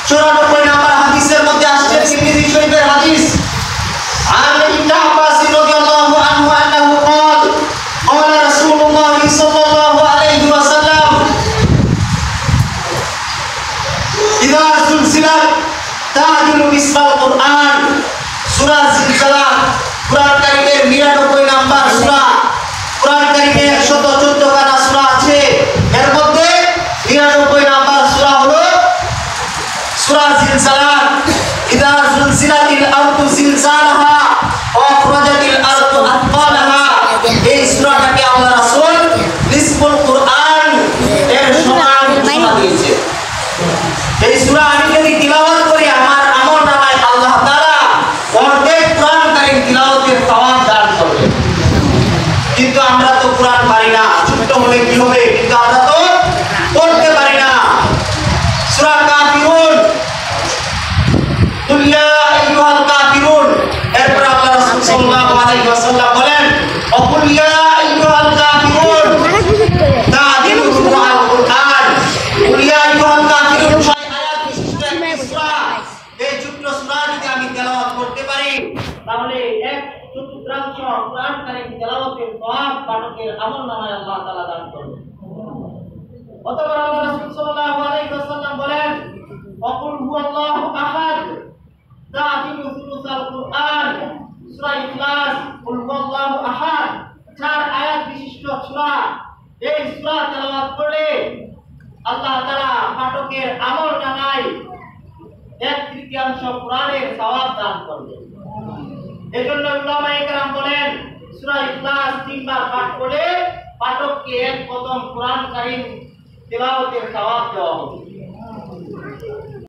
94 নম্বর হাদিসের মধ্যে আসছে, তিরমিজি শরীফের হাদিস, عن ابن عباس رضي الله عنه أنه قال قال رسول الله صلى الله عليه وسلم إذا زلزلت تعدل باسم القرآن সূরা জিলজালা কুরআন কারীমের 99 নম্বর সূরা। কুরআন কারীমে 114 খানা সূরা আছে, এর মধ্যে 99 নম্বর সূরা হলো সূরা জিলজালা। ইযা যুলজিলাতিল আরদু জিলজালাহা ওয়া আখরাজাতিল আরদু আথকালাহা, এই সূরাটাকে আল্লাহ রাসূল নিসফুল কুরআন এর সমান সূরা দিয়েছে। এই সূরা আমি যদি তিলাওয়াত করি আমার আমলনামায় আল্লাহ তাআলা অর্ধেক কুরআন কারীম তিলাওয়াতের সওয়াব দান করবে। কিন্তু আমরা তো কুরআন পারি না, ছোট হলে কি হবে, কিন্তু আমরা তো পড়তে পারি না। সূরা কাফিরুন, কুল ইয়া আইয়ুহাল কাফিরুন, এরপর আল্লাহ রাসূল সাল্লাল্লাহু আলাইহি ওয়াসাল্লাম বলেন কুল ইয়া আইয়ুহাল কাফিরুন তা'দিলু রুবুআল কুরআন। কুল ইয়া আইয়ুহাল কাফিরুন 6 আয়াত বিশিষ্ট একটি সূরা। এই ছোট্ট সূরা যদি আমি তেলাওয়াত করতে পারি তাহলে এক চতুর্থাংশ কুরআন কারীম তেলাওয়াতের সওয়াব পাঠকের আমলনামায় আল্লাহ তাআলা দান করবেন। অতঃপর আল্লাহ রাসূল সাল্লাল্লাহু আলাইহি ওয়াসাল্লাম বলেন ওয়াকুল হুয়াল্লাহু আহাদ তা'দিলু সুলুসাল কুরআন। সূরা ইখলাস, কুল হুয়াল্লাহু আহাদ 4 আয়াত বিশিষ্ট সূরা। এই সূরা তেলাওয়াত করলে আল্লাহ তাআলা পাঠকের আমলনামায় 1/3 কুরআনের সওয়াব দান করবেন। এজন্য উলামায়ে কেরাম বলেন সূরা ইখলাস 3 বার পাঠ করলে পাঠককে এক কদম কুরআন কারীম তেলাওয়াতের সওয়াব দেওয়া হবে।